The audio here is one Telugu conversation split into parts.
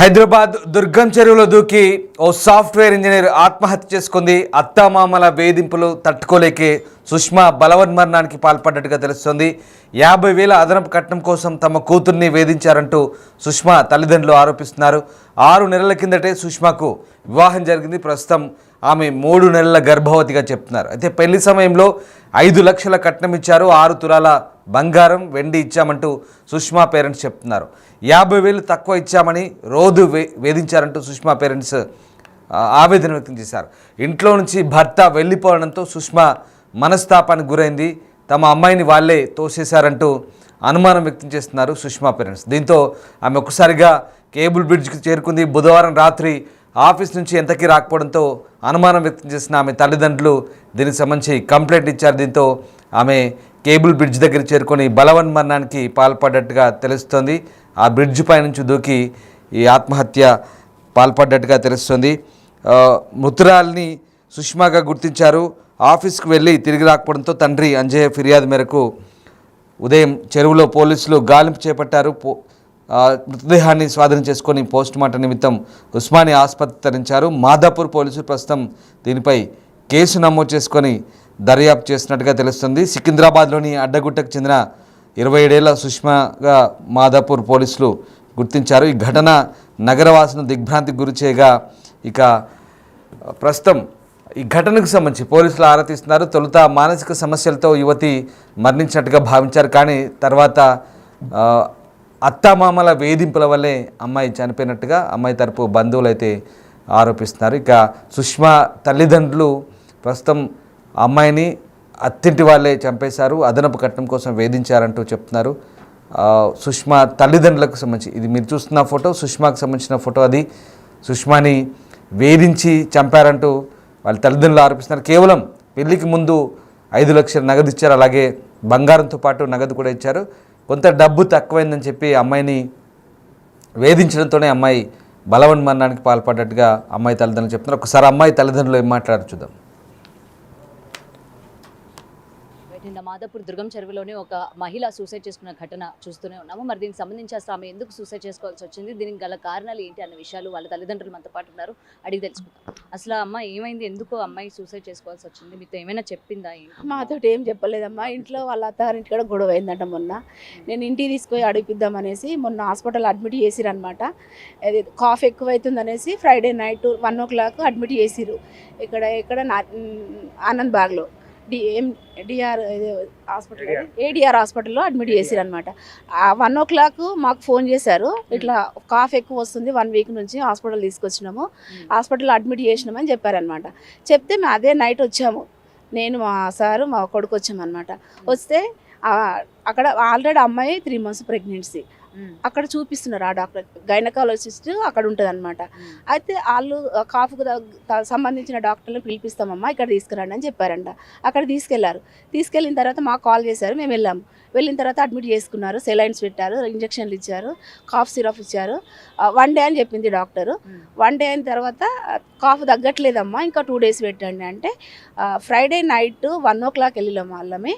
హైదరాబాద్ దుర్గం చెరువులో దూకి ఓ సాఫ్ట్వేర్ ఇంజనీర్ ఆత్మహత్య చేసుకుంది. అత్తామామల వేధింపులు తట్టుకోలేకే సుష్మా బలవన్మరణానికి పాల్పడ్డట్టుగా తెలుస్తోంది. 50,000 అదనపు కట్నం కోసం తమ కూతుర్ని వేధించారంటూ సుష్మా తల్లిదండ్రులు ఆరోపిస్తున్నారు. 6 నెలల కిందటే సుష్మాకు వివాహం జరిగింది. ప్రస్తుతం ఆమె 3 నెలల గర్భవతిగా చెప్తున్నారు. అయితే పెళ్లి సమయంలో 5 లక్షల కట్నం ఇచ్చారు, 6 తులాల బంగారం వెండి ఇచ్చామంటూ సుష్మా పేరెంట్స్ చెప్తున్నారు. 50,000 తక్కువ ఇచ్చామని రోజు వేధించారంటూ సుష్మా పేరెంట్స్ ఆవేదన వ్యక్తం చేశారు. ఇంట్లో నుంచి భర్త వెళ్ళిపోవడంతో సుష్మా మనస్తాపానికి గురైంది. తమ అమ్మాయిని వాళ్ళే తోసేశారంటూ అనుమానం వ్యక్తం చేస్తున్నారు సుష్మా పేరెంట్స్. దీంతో ఆమె ఒక్కసారిగా కేబుల్ బ్రిడ్జ్కి చేరుకుంది. బుధవారం రాత్రి ఆఫీస్ నుంచి ఎంతకీ రాకపోవడంతో అనుమానం వ్యక్తం చేసిన ఆమె తల్లిదండ్రులు దీనికి సంబంధించి కంప్లైంట్ ఇచ్చారు. దీంతో ఆమె కేబుల్ బ్రిడ్జ్ దగ్గర చేరుకొని బలవన్మరణానికి పాల్పడ్డట్టుగా తెలుస్తోంది. ఆ బ్రిడ్జ్ పై నుంచి దూకి ఈ ఆత్మహత్య పాల్పడ్డట్టుగా తెలుస్తుంది. మృతురాల్ని సుష్మాగా గుర్తించారు. ఆఫీస్కి వెళ్ళి తిరిగి రాకపోవడంతో తండ్రి అంజయ్య ఫిర్యాదు మేరకు ఉదయం చెరువులో పోలీసులు గాలింపు చేపట్టారు. మృతదేహాన్ని స్వాధీనం చేసుకొని పోస్టుమార్టం నిమిత్తం ఉస్మానియా ఆసుపత్రి తరలించారు. మాదాపూర్ పోలీసులు ప్రస్తుతం దీనిపై కేసు నమోదు చేసుకొని దర్యాప్తు చేస్తున్నట్టుగా తెలుస్తుంది. సికింద్రాబాద్లోని అడ్డగుట్టకు చెందిన 27 ఏళ్ల సుష్మాగా మాదాపూర్ పోలీసులు గుర్తించారు. ఈ ఘటన నగరవాసులను దిగ్భ్రాంతికి గురి చేయగా ఇక ప్రస్తుతం ఈ ఘటనకు సంబంధించి పోలీసులు ఆరా తీస్తున్నారు. తొలుత మానసిక సమస్యలతో యువతి మరణించినట్టుగా భావించారు. కానీ తర్వాత అత్తామామల వేధింపుల వల్లే అమ్మాయి చనిపోయినట్టుగా అమ్మాయి తరపు బంధువులు అయితే ఆరోపిస్తున్నారు. ఇక సుష్మా తల్లిదండ్రులు ప్రస్తుతం అమ్మాయిని అత్తింటి వాళ్ళే చంపేశారు, అదనపు కట్నం కోసం వేధించారంటూ చెప్తున్నారు. సుష్మా తల్లిదండ్రులకు సంబంధించి ఇది మీరు చూస్తున్న ఫోటో, సుష్మాకు సంబంధించిన ఫోటో. అది సుష్మాని వేధించి చంపారంటూ వాళ్ళ తల్లిదండ్రులు ఆరోపిస్తున్నారు. కేవలం పెళ్లికి ముందు 5 లక్షల నగదు ఇచ్చారు, అలాగే బంగారంతో పాటు నగదు కూడా ఇచ్చారు. కొంత డబ్బు తక్కువైందని చెప్పి అమ్మాయిని వేధించడంతోనే అమ్మాయి బలవన్మరణానికి పాల్పడ్డట్టుగా అమ్మాయి తల్లిదండ్రులు చెప్తున్నారు. ఒకసారి అమ్మాయి తల్లిదండ్రులు ఏం మాట్లాడారు చూద్దాం. నిన్న మాదాపూర్ దుర్గం చెరువులోనే ఒక మహిళ సూసైడ్ చేసుకున్న ఘటన చూస్తూనే ఉన్నాము. మరి దీనికి సంబంధించి అసలు ఆమె ఎందుకు సూసైడ్ చేసుకోవాల్సి వచ్చింది, దీనికి గల కారణాలు ఏంటి అన్న విషయాలు వాళ్ళ తల్లిదండ్రులు మనతో పాటు ఉన్నారు, అడిగి తెలుసుకుంటాం. అసలు అమ్మ ఏమైంది, ఎందుకు అమ్మాయి సూసైడ్ చేసుకోవాల్సి వచ్చింది, మీతో ఏమైనా చెప్పిందా? మాతో ఏం చెప్పలేదమ్మా. ఇంట్లో వాళ్ళ అత్తారింటి కూడా గొడవ అయిందంట. మొన్న నేను ఇంటికి తీసుకొని అడిగిద్దామనేసి మొన్న హాస్పిటల్ అడ్మిట్ చేసిరనమాట. అది కాఫ్ ఎక్కువైతుంది అనేసి ఫ్రైడే నైట్ 1 o'clock అడ్మిట్ చేసిరు. ఇక్కడ ఆనంద్ బాగ్లో ఏడిఆర్ హాస్పిటల్లో అడ్మిట్ చేసిరు అనమాట. 1 o'clock మాకు ఫోన్ చేశారు, ఇట్లా కాఫ్ ఎక్కువ వస్తుంది, 1 week నుంచి హాస్పిటల్ తీసుకొచ్చినాము, హాస్పిటల్లో అడ్మిట్ చేసినామని చెప్పారనమాట. చెప్తే మేము అదే నైట్ వచ్చాము, నేను మా సారు మా కొడుకు వచ్చామన్నమాట. వస్తే అక్కడ ఆల్రెడీ అమ్మాయి 3 months ప్రెగ్నెన్సీ అక్కడ చూపిస్తున్నారు. ఆ డాక్టర్ గైనకాలజిస్ట్ అక్కడ ఉంటుంది అనమాట. అయితే వాళ్ళు కాఫ్కు సంబంధించిన డాక్టర్లు పిలిపిస్తామమ్మా, ఇక్కడ తీసుకురండి అని చెప్పారంట. అక్కడ తీసుకెళ్ళిన తర్వాత మాకు కాల్ చేశారు, మేము వెళ్ళాము. వెళ్ళిన తర్వాత అడ్మిట్ చేసుకున్నారు, సెలైన్స్ పెట్టారు, ఇంజక్షన్లు ఇచ్చారు, కాఫ్ సిరప్ ఇచ్చారు. 1 day అని చెప్పింది డాక్టరు. 1 day అయిన తర్వాత కాఫ్ తగ్గట్లేదమ్మా, ఇంకా 2 days పెట్టండి అంటే ఫ్రైడే నైట్ 1 o'clock వెళ్ళాము. వాళ్ళమే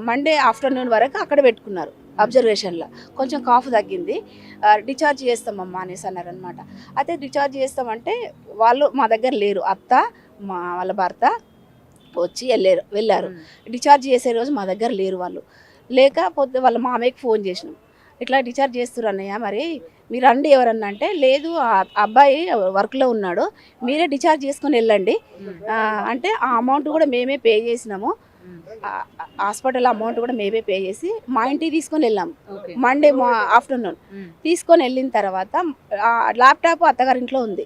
మండే ఆఫ్టర్నూన్ వరకు అక్కడ పెట్టుకున్నారు అబ్జర్వేషన్లో. కొంచెం కాఫ్ తగ్గింది, డిశ్చార్జ్ చేస్తామమ్మా అనేసి అన్నారనమాట. అయితే డిశ్చార్జ్ చేస్తామంటే వాళ్ళు మా దగ్గర లేరు, అత్త వాళ్ళ భర్త వచ్చి వెళ్ళారు. డిశ్చార్జ్ చేసే రోజు మా దగ్గర లేరు. వాళ్ళు లేకపోతే వాళ్ళ మామయ్యకి ఫోన్ చేసినాం, ఇట్లా డిశ్చార్జ్ చేస్తారు అన్నయ్య, మరి మీరు రండి ఎవరన్నా అంటే, లేదు అబ్బాయి వర్క్లో ఉన్నాడు, మీరే డిశ్చార్జ్ చేసుకొని వెళ్ళండి అంటే ఆ అమౌంట్ కూడా మేమే పే చేసినాము. హాస్పిటల్ అమౌంట్ కూడా మేమే పే చేసి మా ఇంటికి తీసుకొని వెళ్ళాము. మండే ఆఫ్టర్నూన్ తీసుకొని వెళ్ళిన తర్వాత ల్యాప్టాప్ అత్తగారింట్లో ఉంది.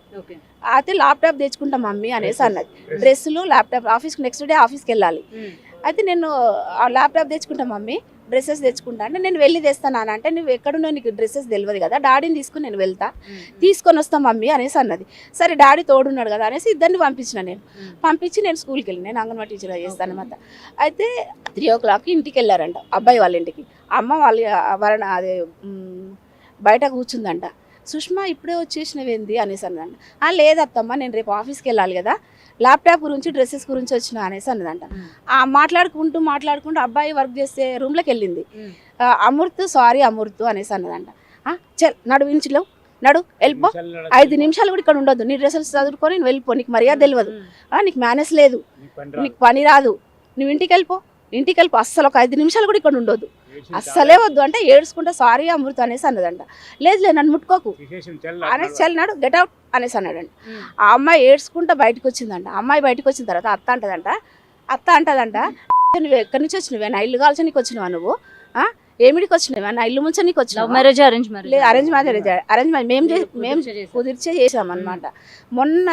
అయితే ల్యాప్టాప్ తెచ్చుకుంటాం మమ్మీ అనేసి అన్నది. డ్రెస్సులు ల్యాప్టాప్ ఆఫీస్కి నెక్స్ట్ డే ఆఫీస్కి వెళ్ళాలి. అయితే నేను ఆ ల్యాప్టాప్ తెచ్చుకుంటా మమ్మీ, డ్రెస్సెస్ తెచ్చుకుంటా అంటే, నేను వెళ్ళి తెస్తాను అంటే, నువ్వు ఎక్కడున్నా నీకు డ్రెస్సెస్ తెలియదు కదా, డాడీని తీసుకుని నేను వెళ్తా, తీసుకొని వస్తాం మమ్మీ అనేసి అన్నది. సరే డాడీ తోడున్నాడు కదా అనేసి ఇద్దరిని పంపించిన. పంపించి నేను స్కూల్కి వెళ్ళి, నేను అంగన్వాడీ టీచర్గా చేస్తాను అనమాట. అయితే 3 o'clock ఇంటికి వెళ్ళారంట, అబ్బాయి వాళ్ళ ఇంటికి. అమ్మ వాళ్ళ అదే బయట కూర్చుందంట. సుష్మా ఇప్పుడే వచ్చేసినవేంది అనేసి అన్నదంట. లేదత్తమ్మ, నేను రేపు ఆఫీస్కి వెళ్ళాలి కదా, ల్యాప్టాప్ గురించి డ్రెస్సెస్ గురించి వచ్చిన అనేసి అన్నదంట. మాట్లాడుకుంటూ అబ్బాయి వర్క్ చేసే రూమ్లోకి వెళ్ళింది. అమృత్ సారీ అమృత్ అనేసి అన్నదంట. చల్ నడు ఇంచులో నడు వెళ్ళిపో 5 నిమిషాలు కూడా ఇక్కడ ఉండొద్దు. నీ డ్రెస్సెస్ చదువుకొని నువ్వు వెళ్ళిపో. నీకు మర్యాద తెలియదు, నీకు మేనేజ్ లేదు, నీకు పని రాదు, నువ్వు ఇంటికి వెళ్ళిపో. అస్సలు ఒక 5 నిమిషాలు కూడా ఇక్కడ ఉండొద్దు, అస్సలే వద్దు అంటే ఏడ్చుకుంటే సారీ అమృత అనేసి అన్నదంట. లేదు నన్ను ముట్టుకోకు అనేసి చల్లినాడు, గెట్ అవుట్ అనేసి అన్నాడంట. ఆ అమ్మాయి ఏడ్చుకుంటా బయటకు వచ్చిందంట. అమ్మాయి బయటకు వచ్చిన తర్వాత అత్త అంటదంట నువ్వు ఎక్కడి నుంచి వచ్చినవే, నా ఇల్లు కాల్చనీకి వచ్చినవా నువ్వు, ఏమిడికి వచ్చినవా, నా ఇల్లు ముంచనీకి వచ్చినావు. Marriage arrange marriage? లేదు, అరేంజ్ మ్యారేజ్. మేము కుదిర్చే చేసామన్నమాట. మొన్న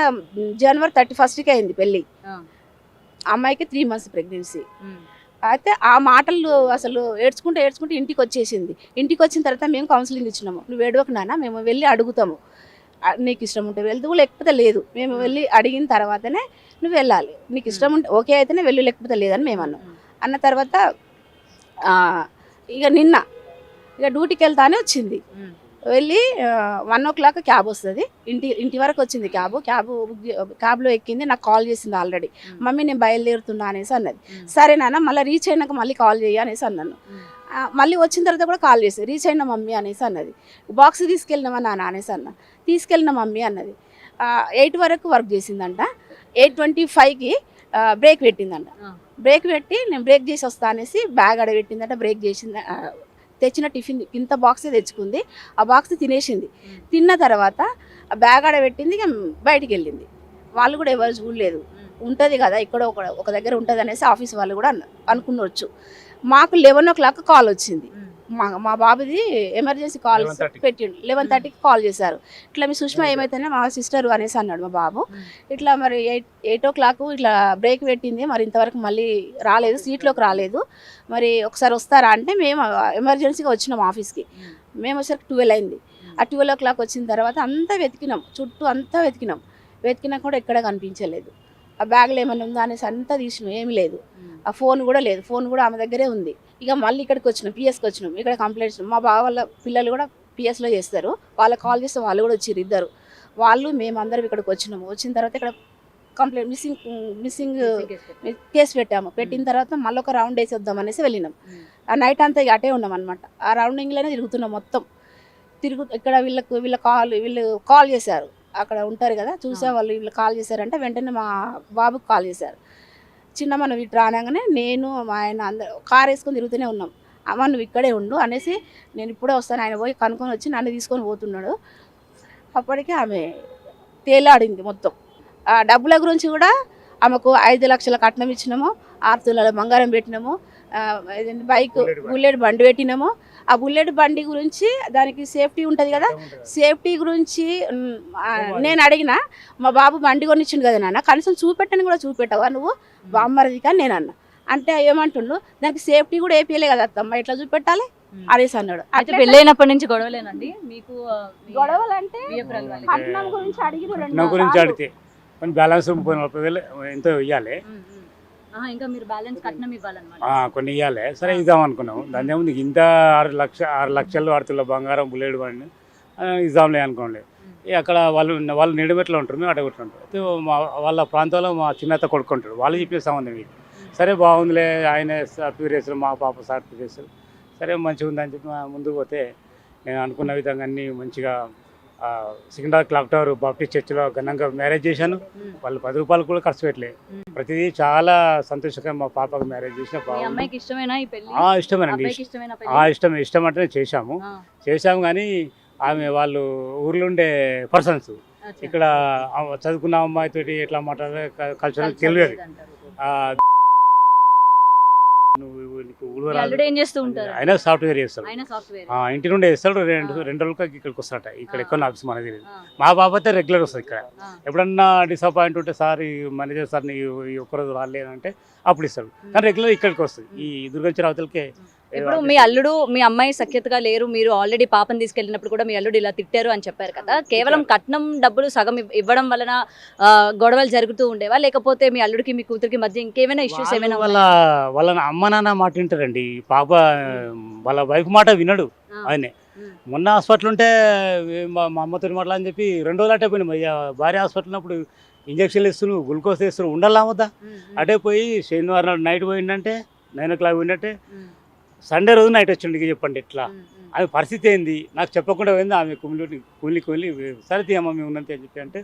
జనవరి 31కి అయింది పెళ్ళి. అమ్మాయికి 3 months ప్రెగ్నెన్సీ. అయితే ఆ మాటలు అసలు ఏడ్చుకుంటూ ఇంటికి వచ్చేసింది. ఇంటికి వచ్చిన తర్వాత మేము కౌన్సిలింగ్ ఇచ్చినాము. నువ్వు ఏడవకు నాన్న, మేము వెళ్ళి అడుగుతాము, నీకు ఇష్టం ఉంటే వెళ్తూ లేకపోతే లేదు. మేము వెళ్ళి అడిగిన తర్వాతనే నువ్వు వెళ్ళాలి, నీకు ఇష్టం ఉంటే ఓకే అయితేనే వెళ్ళు, లేకపోతే లేదని మేము అన్న తర్వాత ఇక నిన్న డ్యూటీకి వెళ్తానే వచ్చింది. వెళ్ళి 1 o'clock క్యాబ్ వస్తుంది, ఇంటి వరకు వచ్చింది. క్యాబ్లో ఎక్కింది, నాకు కాల్ చేసింది ఆల్రెడీ. మమ్మీ నేను బయలుదేరుతున్నా అనేసి అన్నది. సరే నాన్న మళ్ళీ రీచ్ అయినాక మళ్ళీ కాల్ చేయి అనేసి అన్నాను. మళ్ళీ వచ్చిన తర్వాత కూడా కాల్ చేసి రీచ్ అయినా మమ్మీ అనేసి అన్నది. బాక్స్ తీసుకెళ్ళినామా నాన్న అనేసి అన్న. తీసుకెళ్ళిన మమ్మీ అన్నది. 8 వరకు వర్క్ చేసిందంట. 8:25కి బ్రేక్ పెట్టిందంట. బ్రేక్ పెట్టి నేను బ్రేక్ చేసి వస్తా అనేసి బ్యాగ్ అడబెట్టిందంట. బ్రేక్ చేసింది, తెచ్చిన టిఫిన్ ఇంత బాక్సే తెచ్చుకుంది. ఆ బాక్స్ తినేసింది. తిన్న తర్వాత ఆ బ్యాగ్ ఆడబెట్టింది, ఇక బయటికి వెళ్ళింది. వాళ్ళు కూడా ఎవరు చూడలేదు, ఉంటుంది కదా ఇక్కడ ఒక దగ్గర ఉంటుంది అనేసి ఆఫీస్ వాళ్ళు కూడా అనుకునవచ్చు. మాకు 11 o'clock కాల్ వచ్చింది. మా బాబుది ఎమర్జెన్సీ కాల్ పెట్టిండు. 11:30కి కాల్ చేశారు. ఇట్లా మీ సుష్మా ఏమైతేనే మా సిస్టర్ అనేసి అన్నాడు మా బాబు. ఇట్లా మరి 8 o'clock ఇట్లా బ్రేక్ పెట్టింది, మరి ఇంతవరకు మళ్ళీ రాలేదు, సీట్లోకి రాలేదు, మరి ఒకసారి వస్తారా అంటే మేము ఎమర్జెన్సీగా వచ్చినాం ఆఫీస్కి. మేము వచ్చేసరికి 12 అయింది. ఆ 12 o'clock వచ్చిన తర్వాత అంతా వెతికినాం, చుట్టూ అంతా వెతికినా కూడా ఎక్కడ కనిపించలేదు. ఆ బ్యాగ్లో ఏమైనా ఉందా అనేసి అంతా తీసినాం, ఏమీ లేదు. ఆ ఫోన్ కూడా లేదు, ఫోన్ కూడా ఆమె దగ్గరే ఉంది. ఇక మళ్ళీ ఇక్కడికి వచ్చినాం, పిఎస్కి వచ్చినాం. ఇక్కడ కంప్లైంట్స్, మా బావ వాళ్ళ పిల్లలు కూడా పిఎస్లో చేస్తారు, వాళ్ళకి కాల్ చేస్తే వాళ్ళు కూడా వచ్చారు, ఇద్దరు వాళ్ళు. మేమందరం ఇక్కడికి వచ్చినాము. వచ్చిన తర్వాత ఇక్కడ కంప్లైంట్ మిస్సింగ్ కేసు పెట్టాము. పెట్టిన తర్వాత మళ్ళీ ఒక రౌండ్ వేసి వద్దాం అనేసి వెళ్ళినాం. ఆ నైట్ అంతా ఇక అటే ఉన్నాం అనమాట. ఆ రౌండింగ్లోనే తిరుగుతున్నాం మొత్తం. ఇక్కడ వీళ్ళు కాల్ చేశారు, అక్కడ ఉంటారు కదా చూసే వాళ్ళు, వీళ్ళు కాల్ చేశారంటే వెంటనే మా బాబుకి కాల్ చేశారు. చిన్న మనం ఇటు రానగానే నేను మా ఆయన అందరూ కార్ వేసుకొని తిరుగుతూనే ఉన్నాం. అమ్మ నువ్వు ఇక్కడే ఉండు అనేసి నేను ఇప్పుడే వస్తాను, ఆయన పోయి కనుక్కొని వచ్చి నన్ను తీసుకొని పోతున్నాడు. అప్పటికే ఆమె తేలాడింది మొత్తం. ఆ డబ్బుల గురించి కూడా ఆమెకు 5 లక్షల కట్నం ఇచ్చినాము, 6 తులాల బంగారం పెట్టినాము, బైక్ బుల్లెట్ బండి పెట్టినాము. ఆ బుల్లెట్ బండి గురించి దానికి సేఫ్టీ ఉంటుంది కదా, సేఫ్టీ గురించి నేను అడిగిన, మా బాబు బండి కొనిచ్చిండు కదా నాన్న, కనీసం చూపెట్టని కూడా చూపెట్టవా నువ్వు బామ్మరిది కానీ నేను అన్న. అంటే ఏమంటుండు, దానికి సేఫ్టీ కూడా ఏపీలే కదా అత్తమ్మ, ఎట్లా చూపెట్టాలి అనేసి అన్నాడు. అయితే పెళ్ళైనప్పటి నుంచి గొడవలేనండి మీకు? గొడవలు అంటే కట్నం గురించి అడిగితే బ్యాలెన్స్ 30,000 ఎంతో ఇవ్వాలి, ఇంకా మీరు బ్యాలెన్స్ కట్నం ఇవ్వాలన్నమాట. కొన్ని ఇవ్వాలి. సరే ఇద్దాం అనుకున్నాము. దాని ఏముంది, ఇంత 6 లక్షలు 6 తులాల బంగారం బుల్లెట్ బండి ఇద్దాంలే అనుకోండి. అక్కడ వాళ్ళు నిడబెట్లో ఉంటారు, మేము అడగొట్లు ఉంటాం. అయితే వాళ్ళ ప్రాంతంలో మా చిన్నత కొడుకుంటారు, వాళ్ళు చెప్పే సంబంధం ఇది. సరే బాగుందిలే, ఆయన సాఫ్ట్వేర్ చేస్తారు, మా పాప సాఫ్ట్వేర్ చేస్తారు, సరే మంచిగా ఉందని చెప్పి ముందుకు పోతే నేను అనుకున్న విధంగా అన్నీ మంచిగా సికింద్రాబాద్ క్లాక్ టవర్ బాప్టిస్ట్ చర్చిలో ఘనంగా మ్యారేజ్ చేశాను. వాళ్ళు 10 రూపాయలు కూడా ఖర్చు పెట్టలేదు. ప్రతిదీ చాలా సంతోషంగా మా పాపకు మ్యారేజ్ చేసిన. ఇష్టమేనండి, ఇష్టం అంటే చేశాము కానీ ఆమె వాళ్ళు ఊర్లో ఉండే పర్సన్స్, ఇక్కడ చదువుకున్న అమ్మాయితోటి ఎట్లా మాట్లాడాలి కల్చరల్ తెలియదు. ఆయన సాఫ్ట్వేర్ చేస్తాడు, ఇంటి నుండి వేస్తాడు, 2 రోజులకి ఇక్కడికి వస్తాడట. ఇక్కడ ఎక్కువ ఆఫీస్ మనకి తెలియదు. మా బాబు అయితే రెగ్యులర్ వస్తుంది. ఇక్కడ ఎప్పుడన్నా డిసప్పాయింట్ ఉంటే సార్ ఈ మేనేజర్ సార్ ఈ ఒక్కరోజు రాలేదంటే అప్పుడు ఇస్తాడు, కానీ రెగ్యులర్ ఇక్కడికి వస్తుంది. ఈ దుర్గంచి రావతలకే. ఇప్పుడు మీ అల్లుడు మీ అమ్మాయి సఖ్యతగా లేరు, మీరు ఆల్రెడీ పాపని తీసుకెళ్ళినప్పుడు కూడా మీ అల్లుడు ఇలా తిట్టారు అని చెప్పారు కదా, కేవలం కట్నం డబ్బులు సగం ఇవ్వడం వలన గొడవలు జరుగుతూ ఉండేవా, లేకపోతే మీ అల్లుడికి మీ కూతురికి మధ్య ఇంకేమైనా ఇష్యూస్ ఏమైనా? వాళ్ళ అమ్మ నాన్న మాట వింటారండి, పాప వాళ్ళ వైఫ్ మాట వినడు ఆయనే. మొన్న హాస్పిటల్ ఉంటే మా అమ్మతో మాట్లాడని చెప్పి 2 రోజులు అటే పోయినా. భార్య హాస్పిటల్ ఉన్నప్పుడు ఇంజక్షన్లు ఇస్తున్నావు, గ్లూకోజ్ ఇస్తున్నావు, ఉండాలా వద్దా? అటే పోయి శనివారం నైట్ పోయిందంటే 9 o'clock పోయిందంటే సండే రోజు నైట్ వచ్చిండు ఇక చెప్పండి ఎట్లా ఆమె పరిస్థితి ఏంది నాకు చెప్పకుండా పోయింది ఆమె కూలి సరే తీయమ్మ మేము ఉన్నంత అని చెప్పి అంటే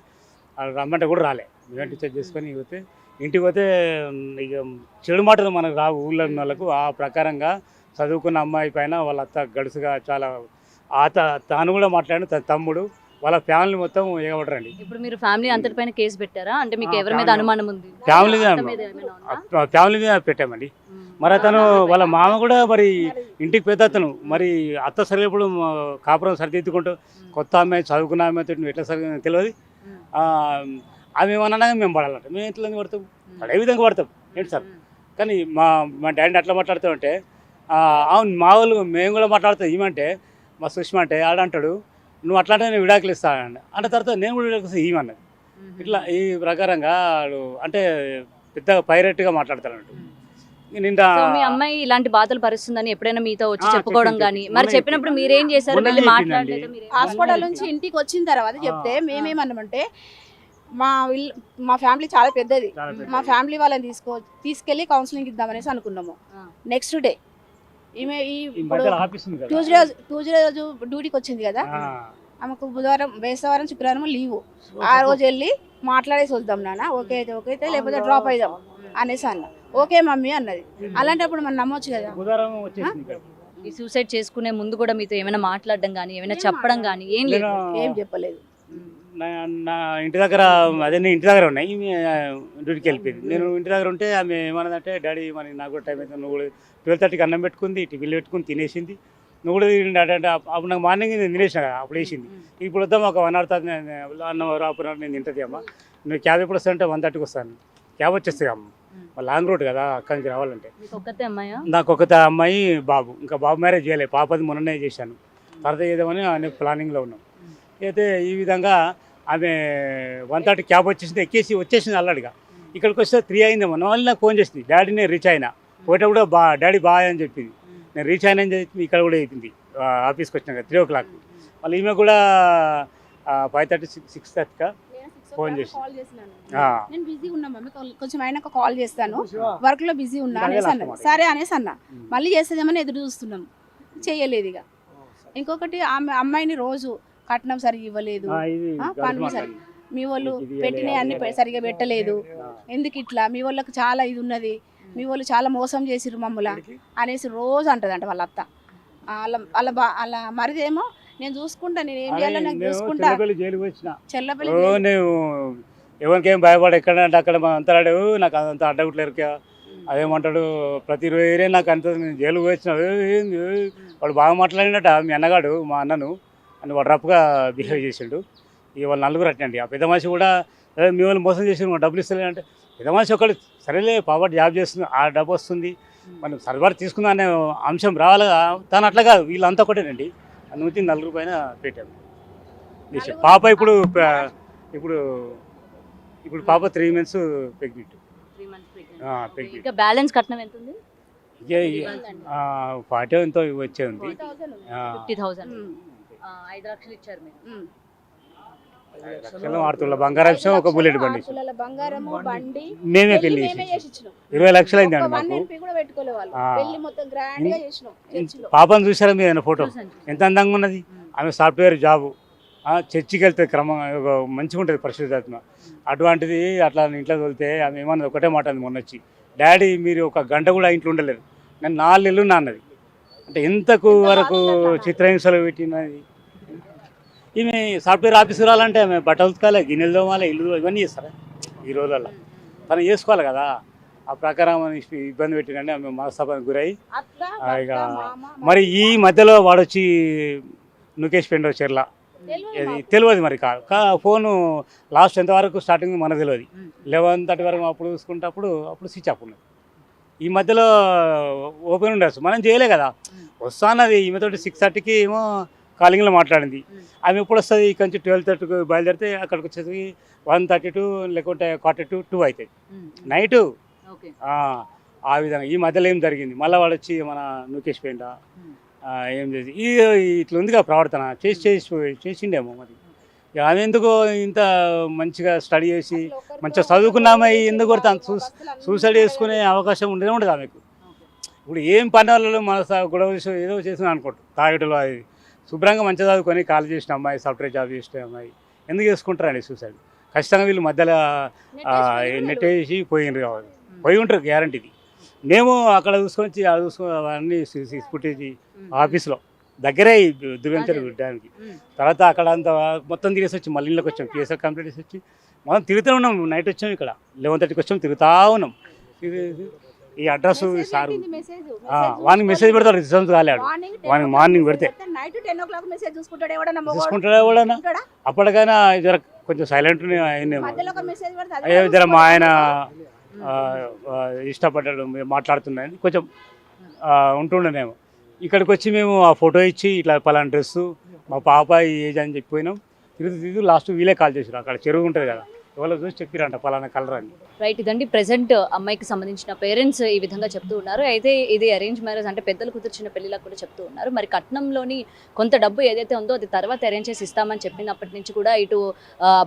వాళ్ళు రమ్మంటే కూడా రాలే మేము చెక్ చేసుకొని పోతే ఇంటికి పోతే ఇక చెడు మాటలు మనకు రావు ఊళ్ళో ఉన్న వాళ్ళకు ఆ ప్రకారంగా చదువుకున్న అమ్మాయి పైన వాళ్ళ అత్త గడుసుగా చాలా తాను కూడా మాట్లాడిన తన తమ్ముడు వాళ్ళ ఫ్యామిలీ మొత్తం ఎగబడరండి. ఇప్పుడు మీరు ఫ్యామిలీ అంతటిపైన కేసు పెట్టారా? అంటే మీకు ఎవరి మీద అనుమానం ఉంది? ఫ్యామిలీ అత్త మీద ఏమైనా ఉందా? ఫ్యామిలీ మీద పెట్టామండి. మరి అతను వాళ్ళ మామ కూడా మరి ఇంటికి పెద్ద అతను మరి అత్త సరిగప్పుడు కాపురం సరిదిద్దుకుంటూ కొత్త అమ్మాయి చదువుకున్న అమ్మాయితో ఎట్లా సరి తెలియదు. ఆమె ఏమన్నా మేము పడాలంట మేము ఎట్లా పడతాం పడే విధంగా పడతాం ఏంటి సార్. కానీ మా డాడీని అట్లా మాట్లాడుతామంటే అవును మా వాళ్ళు మేము కూడా మాట్లాడుతాం ఏమంటే మా సుష్మ అంటే ఆడంటాడు నువ్వు అట్లా అంటే నేను విడాకులు ఇస్తానండి అంటే తర్వాత నేను కూడా విడాకులు ఇస్తాను ఏమన్నది. ఇట్లా ఈ ప్రకారంగా అంటే పెద్దగా పైరెట్గా మాట్లాడతాడు. నిండా సో మీ అమ్మాయి ఇలాంటి బాధలు భరిస్తుందని ఎప్పుడైనా మీతో వచ్చి చెప్పుకోవడం కానీ మరి చెప్పినప్పుడు మీరేం చేశారు? వెళ్ళి మాట్లాడలేదు? హాస్పిటల్ నుంచి ఇంటికి వచ్చిన తర్వాత చెప్తే మేమేమన్నామంటే మా ఫ్యామిలీ చాలా పెద్దది, మా ఫ్యామిలీ వాళ్ళని తీసుకెళ్ళి కౌన్సిలింగ్ ఇద్దామనేసి అనుకున్నాము. నెక్స్ట్ డే ఈమె ట్యూస్డే రోజు డ్యూటీకి వచ్చింది కదా, ఆమెకు బుధవారం బేస్తవారం శుక్రవారం లీవు. ఆ రోజు వెళ్ళి మాట్లాడేసి వద్దాం నాన్న, ఓకే అయితే ఓకే అయితే లేకపోతే డ్రాప్ అయిదాం అనేసి అన్న. ఓకే మమ్మీ అన్నది. అలాంటప్పుడు మనం నమ్మొచ్చు కదా. ఈ సూసైడ్ చేసుకునే ముందు కూడా మీతో ఏమైనా మాట్లాడడం కానీ ఏమైనా చెప్పడం కానీ ఏం లేదు? ఏం చెప్పలేదు. నా ఇంటి దగ్గర అదే నేను ఇంటి దగ్గర ఉన్నాయి డ్యూటీకి వెళ్ళిపోయింది. నేను ఇంటి దగ్గర ఉంటే ఆమె ఏమన్నదంటే డాడీ మరి నాకు కూడా టైం అయితే నువ్వు కూడా 12:30కి అన్నం పెట్టుకుంది టిఫిన్లు పెట్టుకుని తినేసింది నువ్వు కూడా తింటే అప్పుడు నాకు మార్నింగ్ నేను తినేసిన కదా అప్పుడు వేసింది. ఇప్పుడు వద్దాం ఒక 1 hour తర్వాత అన్నం రాపున నేను తింటుంది అమ్మ నువ్వు క్యాబ్ ఎప్పుడు వస్తానంటే 1:30కి వస్తాను క్యాబ్ వచ్చేస్తుంది అమ్మ లాంగ్ రోడ్ కదా అక్కడి నుంచి రావాలంటే. నాకు ఒకతే అమ్మాయి బాబు ఇంకా బాబు మ్యారేజ్ చేయలేదు పాపది మొన్ననే చేశాను తర్వాత ఏదేమని అనే ప్లానింగ్లో ఉన్నాం. అయితే ఈ విధంగా ఆమె 1:30 క్యాబ్ వచ్చేసింది వచ్చేసింది అల్లడిగా. ఇక్కడికి వస్తే 3 అయిందేమో మళ్ళీ నాకు ఫోన్ చేసింది డాడీ నేను రీచ్ అయినా పోయేటప్పుడు డాడీ బాయ్ అని చెప్పింది. నేను రీచ్ అయినా అని చెప్పి ఇక్కడ కూడా అయిపోయింది ఆఫీస్కి వచ్చినాక 3 o'clock. మళ్ళీ ఈమె కూడా 5:30 6:30కా ఫోన్ చేసి నేను బిజీ ఉన్నా మమ్మీ కొంచెం అయినాక కాల్ చేస్తాను వర్క్ లో బిజీ ఉన్నా అనేసి అన్నది. సరే అనేసి అన్నా. మళ్ళీ చేసేదేమని ఎదురు చూస్తున్నాం చేయలేదు. ఇక ఇంకొకటి అమ్మాయిని రోజు కట్నం సరిగా ఇవ్వలేదు, పనులు సరి మీ వాళ్ళు పెట్టినవి అన్ని సరిగా పెట్టలేదు, ఎందుకు ఇట్లా మీ వాళ్ళకి చాలా ఇది ఉన్నది, మీ వాళ్ళు చాలా మోసం చేసిరు మమ్మల్ని అనేసి రోజు అంటదంట వాళ్ళ అత్త. అలా మరిదేమో నేను చూసుకుంటా నేను ఏం చేయాలో నాకు చూసుకుంటా. చెల్లపల్లి ఎవరికేం భయపడ ఎక్కడంటే అక్కడ అంతరాడు నాకు అంత అడ్డగుట్లేరు అదేమంటాడు ప్రతి రోజే నాకు అంత నేను జైలుకి వచ్చిన వాడు బాగా మాట్లాడినట్ట మీ అన్నగాడు మా అన్నను అని వాడు రఫ్గా బిహేవ్ చేసిండు. ఇక వాళ్ళు నలుగురు అట్టండి. ఆ పెద్ద మనిషి కూడా మీ వాళ్ళు మోసం చేసి డబ్బులు ఇస్తలే అంటే పెద్ద మనిషి ఒకటి సరేలే పాపటి జాబ్ చేస్తుంది ఆ డబ్బు వస్తుంది మనం సర్వర్ తీసుకుందాం అనే అంశం రావాలి. తను అట్లా కాదు వీళ్ళంతా ఒకటేనండి. అందుకని 4 పైన పెట్టాము. పాప ఇప్పుడు పాప 3 months ప్రెగ్నెంట్. ఇంకా బ్యాలెన్స్ కట్నం ఎంత ఉంది? 40 ఎంతో వచ్చే ఉంది. 50,000 5 లక్షలు ఇచ్చారు మీరు. 5 లక్షలు 6 తులాల బంగారం విషయం ఒక బుల్లెట్ బండి మేమే పెళ్లి చేసి 20 లక్షలు అయిందండి మాకు. పాపను చూసారా మీరు ఫోటో ఎంత అందంగా ఉన్నది. ఆమె సాఫ్ట్వేర్ జాబు చర్చికి వెళ్తే క్రమంగా మంచిగా ఉంటుంది పరిశుద్ధాత్మ. అటువంటిది అట్లా ఇంట్లో వెళ్తే ఆమె ఏమన్నది ఒకటే మాట అంది మొన్న వచ్చి డాడీ మీరు 1 గంట కూడా ఇంట్లో ఉండలేరు నేను 4 నెలలు అన్నది. అంటే ఎంతకు వరకు చిత్రహింసలు పెట్టినది. ఈమె సాఫ్ట్వేర్ ఆఫీసర్ రావాలంటే ఆమె బట్టలు ఉతకాలి గిన్నెలు తోమాలి ఇల్లు ఇవన్నీ చేస్తారా ఈ రోజుల్లో తను చేసుకోవాలి కదా. ఆ ప్రకారం ఇబ్బంది పెట్టినండి ఆమె మనస్తాపానికి గురై ఇక మరి ఈ మధ్యలో వాడొచ్చి నుకేష్ పెండో చెర్ల తెలియదు మరి ఫోను లాస్ట్ ఎంతవరకు స్టార్టింగ్ మనకు తెలియదు 11:30 వరకు అప్పుడు చూసుకుంటే అప్పుడు స్విచ్ ఆఫ్ ఉన్నది. ఈ మధ్యలో ఓపెన్ ఉండొచ్చు మనం చేయలే కదా. వస్తానది ఈమెతోటి 6:30కి ఏమో కాలింగ్లో మాట్లాడింది. ఆమె ఎప్పుడు వస్తుంది ఇక్కడ నుంచి 12:30కి బయలుదేరితే అక్కడికి వచ్చేసి 1:32 లేకుంటే 1:45 అవుతుంది నైటు. ఆ విధంగా ఈ మధ్యలో ఏం జరిగింది మళ్ళీ వాడు వచ్చి మన నుకేష్ పెండ ఏం చేసి ఇట్లా ఉందిగా ప్రవర్తన చేసిండేమో మరి. ఆమె ఎందుకు ఇంత మంచిగా స్టడీ చేసి మంచిగా చదువుకున్నామో ఎందుకు కొడితే అంత సూసైడ్ చేసుకునే అవకాశం ఉండదు ఆమెకు. ఇప్పుడు ఏం పని వాళ్ళలో మన గొడవ చేసి ఏదో చేసిన అనుకుంటారు తాగటంలో అది శుభ్రంగా మంచిగా చదువుకొని కాలేజ్ చేసిన అమ్మాయి సాఫ్ట్వేర్ జాబ్ చేసిన అమ్మాయి ఎందుకు చేసుకుంటారండి సూసైడ్? ఖచ్చితంగా వీళ్ళు మధ్యలో నెట్ వేసి పోయినరు కావాలి, పోయి ఉంటారు గ్యారంటీది. మేము అక్కడ చూసుకొని అవన్నీ ఫుటేజ్ ఆఫీస్లో దగ్గరే దుర్గం చెరువు డ్యామ్కి. తర్వాత అక్కడ అంతా మొత్తం తిరిగేసి వచ్చి మళ్ళీ ఇళ్ళకి వచ్చాం, పిఎస్ఆర్ కంప్లీట్ చేసి వచ్చి మనం తిరుగుతూ ఉన్నాం. నైట్ వచ్చాం, ఇక్కడ 11:30కి వచ్చాం, తిరుగుతూ ఉన్నాం. ఈ అడ్రస్ సార్ వానికి మెసేజ్ పెడతాడు, రిజల్ట్ కాలేడు వానికి మార్నింగ్ పెడితే చూసుకుంటాడా ఎవడన్నా. అప్పటికైనా జర కొంచెం సైలెంట్ అయ్యో జర మా ఆయన ఇష్టపడ్డాడు మాట్లాడుతున్నాయని కొంచెం ఉంటుండేమో. ఇక్కడికి వచ్చి మేము ఆ ఫోటో ఇచ్చి ఇట్లా పలానా డ్రెస్సు మా పాప ఈ ఏజ్ అని చెప్పిపోయినాం. తిరుగు లాస్ట్ వీలే కాల్ చేసారు, అక్కడ చెరువు ఉంటుంది కదా, ఎవరో చూసి చెప్పిరంట పలానా కలర్ అని. రైట్, ఇదండి ప్రెసెంట్ అమ్మాయికి సంబంధించిన పేరెంట్స్ ఈ విధంగా చెప్తూ ఉన్నారు. అయితే ఇది అరేంజ్ మ్యారేజ్ అంటే పెద్దలు కుదిర్చిన పెళ్లిలా కూడా చెప్తూ ఉన్నారు. మరి కట్నంలోని కొంత డబ్బు ఏదైతే ఉందో అది తర్వాత అరేంజ్ చేసి ఇస్తామని చెప్పినప్పటి నుంచి కూడా ఇటు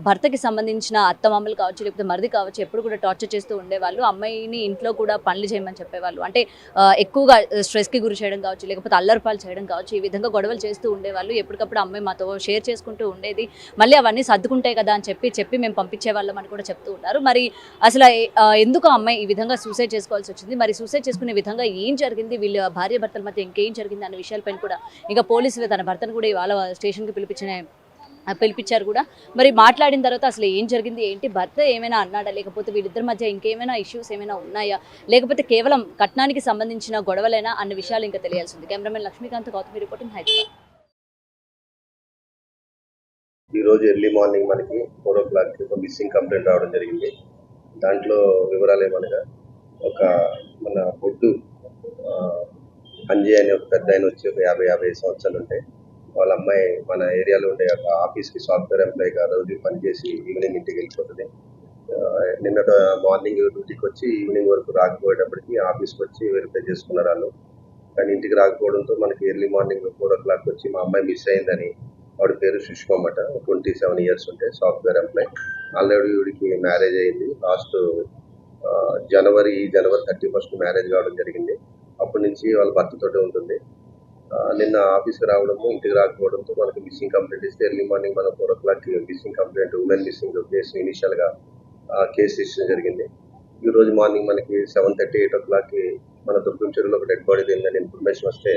భర్తకి సంబంధించిన అత్తమామలు కావచ్చు లేకపోతే మరిది కావచ్చు ఎప్పుడు కూడా టార్చర్ చేస్తూ ఉండేవాళ్ళు. అమ్మాయిని ఇంట్లో కూడా పనులు చేయమని చెప్పేవాళ్ళు, అంటే ఎక్కువగా స్ట్రెస్కి గురి చేయడం కావచ్చు లేకపోతే అల్లరిపాలు చేయడం కావచ్చు, ఈ విధంగా గొడవలు చేస్తూ ఉండేవాళ్ళు. ఎప్పటికప్పుడు అమ్మాయి మాతో షేర్ చేసుకుంటూ ఉండేది, మళ్ళీ అవన్నీ సర్దుకుంటాయి కదా అని చెప్పి మేము పంపించేవాళ్ళం అని కూడా చెప్తూ ఉన్నారు. మరి అసలు ఎందుకు అమ్మాయి ఈ విధంగా సూసైడ్ చేసుకోవాల్సి వచ్చింది, మరి సూసైడ్ చేసుకునే విధంగా ఏం జరిగింది, వీళ్ళ భార్య భర్తల మధ్య ఇంకేం జరిగింది అనే విషయాలపైన కూడా ఇంకా పోలీసులు తన భర్తను కూడా ఇవాళ స్టేషన్కి పిలిపించారు కూడా. మరి మాట్లాడిన తర్వాత అసలు ఏం జరిగింది ఏంటి, భర్త ఏమైనా అన్నాడా లేకపోతే వీళ్ళిద్దరి మధ్య ఇంకేమైనా ఇష్యూస్ ఏమైనా ఉన్నాయా లేకపోతే కేవలం కట్నానికి సంబంధించిన గొడవలైనా అన్న విషయాలు ఇంకా తెలియాల్సింది. Cameraman Lakshmikant, Gautami reporting, Hyderabad. ఈరోజు ఎర్లీ మార్నింగ్ మనకి 4 o'clock ఒక మిస్సింగ్ కంప్లైంట్ రావడం జరిగింది. దాంట్లో వివరాలు ఏమనగా మన బొడ్డు అంజయ్ అనే ఒక పెద్ద ఆయన వచ్చి ఒక 50-55 సంవత్సరాలు ఉంటాయి. వాళ్ళ అమ్మాయి మన ఏరియాలో ఉండే ఒక ఆఫీస్కి సాఫ్ట్వేర్ ఎంప్లాయీగా రోజు పనిచేసి ఈవినింగ్ ఇంటికి వెళ్ళిపోతుంది. నిన్నట మార్నింగ్ డ్యూటీకి వచ్చి ఈవినింగ్ వరకు రాకపోయేటప్పటికి ఆఫీస్కి వచ్చి వెరిఫై చేసుకున్నారు వాళ్ళు. కానీ ఇంటికి రాకపోవడంతో మనకి ఎర్లీ మార్నింగ్ 4 o'clock వచ్చి మా అమ్మాయి మిస్ అయిందని, ఆవిడ పేరు సుష్మా అన్నమాట, 27 years ఉంటాయి, సాఫ్ట్వేర్ ఎంప్లాయ్. ఆల్రెడీ వీడికి మ్యారేజ్ అయింది. లాస్ట్ జనవరి 31st మ్యారేజ్ కావడం జరిగింది. అప్పటి నుంచి వాళ్ళ భర్తతోటే ఉంటుంది. నిన్న ఆఫీస్కి రావడంతో ఇంటికి రాకపోవడంతో మనకి మిస్సింగ్ కంప్లైంట్ ఇస్తే ఎర్లీ మార్నింగ్ మనం 4 o'clock missing complaint women missing case ఇనిషియల్గా కేసు ఇచ్చడం జరిగింది. ఈరోజు మార్నింగ్ మనకి 7:30, 8 o'clock మన దుర్గం చెరువులో ఒక డెడ్ బాడీ ఏందని ఇన్ఫర్మేషన్ వస్తే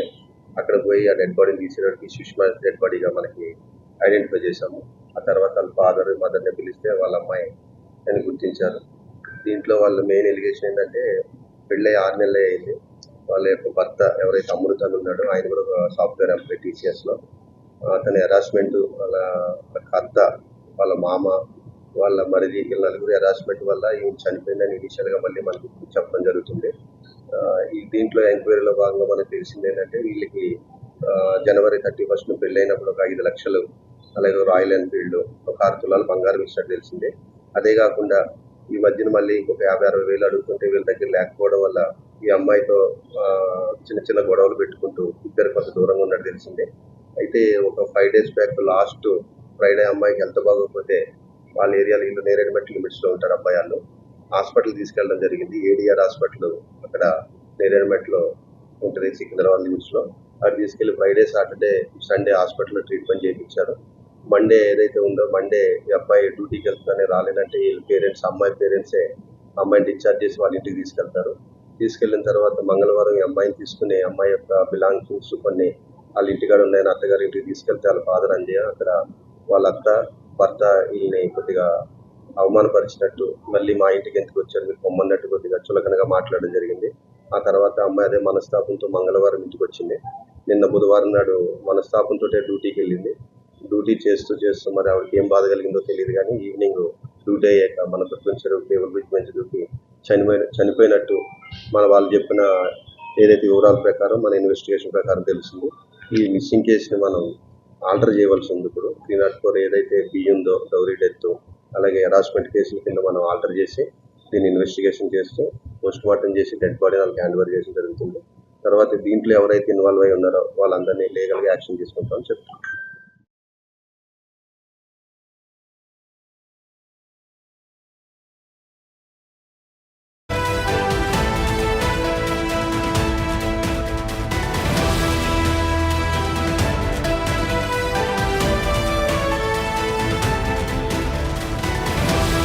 అక్కడ పోయి ఆ డెడ్ బాడీని తీసేటప్పటికి సుష్మా డెడ్ బాడీగా మనకి ఐడెంటిఫై చేశాము. ఆ తర్వాత వాళ్ళ ఫాదర్ మదర్ని పిలిస్తే వాళ్ళ అమ్మాయి అని గుర్తించారు. దీంట్లో వాళ్ళ మెయిన్ ఎలిగేషన్ ఏంటంటే పెళ్ళై 6 నెలలే అయింది. వాళ్ళ యొక్క భర్త ఎవరైతే అమృత ఉన్నాడో ఆయన కూడా ఒక సాఫ్ట్వేర్ ఎంప్లాయీ TCSలో. అతని హెరాస్మెంట్, వాళ్ళ అత్త, వాళ్ళ మామ, వాళ్ళ మరిది, వీళ్ళ నలుగురు హెరాస్మెంట్ వల్ల ఈమె చనిపోయిందని ఇనిషియల్గా మళ్ళీ మనకి చెప్పడం జరుగుతుంది. ఈ దీంట్లో ఎంక్వైరీలో భాగంగా మనకు తెలిసింది ఏంటంటే వీళ్ళకి జనవరి 31st పెళ్ళైనప్పుడు ఒక 5 లక్షలు, అలాగే రాయల్ ఎన్ఫీల్డ్ ఒక 6 తులాలు బంగారం ఇచ్చినట్టు తెలిసిందే. అదే కాకుండా ఈ మధ్యన మళ్ళీ ఇంకొక 50-60 వేలు అడుగుతుంటే వీళ్ళ దగ్గర లేకపోవడం వల్ల ఈ అమ్మాయితో చిన్న చిన్న గొడవలు పెట్టుకుంటూ ఇద్దరు కొంత దూరంగా ఉన్నట్టు తెలిసిందే. అయితే ఒక 5 days బ్యాక్ లాస్ట్ ఫ్రైడే అమ్మాయికి హెల్త్ బాగోకపోతే వాళ్ళ ఏరియాలో వీళ్ళు నేరేడుమెట్ల లిమిట్స్లో ఉంటారు అబ్బాయి వాళ్ళు, హాస్పిటల్ తీసుకెళ్ళడం జరిగింది. ADR హాస్పిటల్ అక్కడ నేరేడుమెట్లో ఉంటుంది, సికింద్రాబాద్ లిమిట్స్లో. అక్కడ తీసుకెళ్ళి ఫ్రైడే, సాటర్డే, సండే హాస్పిటల్లో ట్రీట్మెంట్ చేయించారు. మండే ఏదైతే ఉందో మండే ఈ అబ్బాయి డ్యూటీకి వెళ్తుందని రాలేదంటే వీళ్ళ పేరెంట్స్, అమ్మాయి పేరెంట్సే అమ్మాయిని డిశ్చార్జ్ చేసి వాళ్ళ ఇంటికి తీసుకెళ్తారు. తీసుకెళ్ళిన తర్వాత మంగళవారం ఈ అమ్మాయిని తీసుకుని అమ్మాయి యొక్క బిలాంగింగ్స్ కొన్ని వాళ్ళ ఇంటికాడ ఉన్నాయని అత్తగారి ఇంటికి తీసుకెళ్తే వాళ్ళ ఫాదర్ అంజయ్య అక్కడ వాళ్ళ అత్త భర్త వీళ్ళని కొద్దిగా అవమానపరిచినట్టు, మళ్ళీ మా ఇంటికి ఎందుకు వచ్చారు మీరు పొమ్మన్నట్టు కొద్దిగా చులకనగా మాట్లాడడం జరిగింది. ఆ తర్వాత అమ్మాయి అదే మనస్తాపంతో మంగళవారం ఇంటికి వచ్చింది. నిన్న బుధవారం నాడు మనస్తాపంతో డ్యూటీకి వెళ్ళింది. డ్యూటీ చేస్తూ మరి ఆవిడకి ఏం బాధ కలిగిందో తెలియదు కానీ ఈవినింగ్ డ్యూటీ అయ్యాక మన దుర్గం చెరువు కేబుల్ బ్రిడ్జ్ మంచి దూకి చనిపోయినట్టు మన వాళ్ళు చెప్పిన ఏదైతే వివరాల ప్రకారం మన ఇన్వెస్టిగేషన్ ప్రకారం తెలిసింది. ఈ మిస్సింగ్ కేసుని మనం ఆల్టర్ చేయవలసి ఉంది. ఇప్పుడు 304 ఏదైతే ఉందో డౌరీ డెత్, అలాగే హెరాస్మెంట్ కేసుల కింద మనం ఆల్టర్ చేసి దీన్ని ఇన్వెస్టిగేషన్ చేస్తూ పోస్ట్ మార్టం చేసి డెడ్ బాడీ వాళ్ళకి హ్యాండ్ ఓవర్ చేయడం జరుగుతుంది. తర్వాత దీంట్లో ఎవరైతే ఇన్వాల్వ్ అయి ఉన్నారో వాళ్ళందరినీ లీగల్గా యాక్షన్ తీసుకుంటామని చెప్తాం.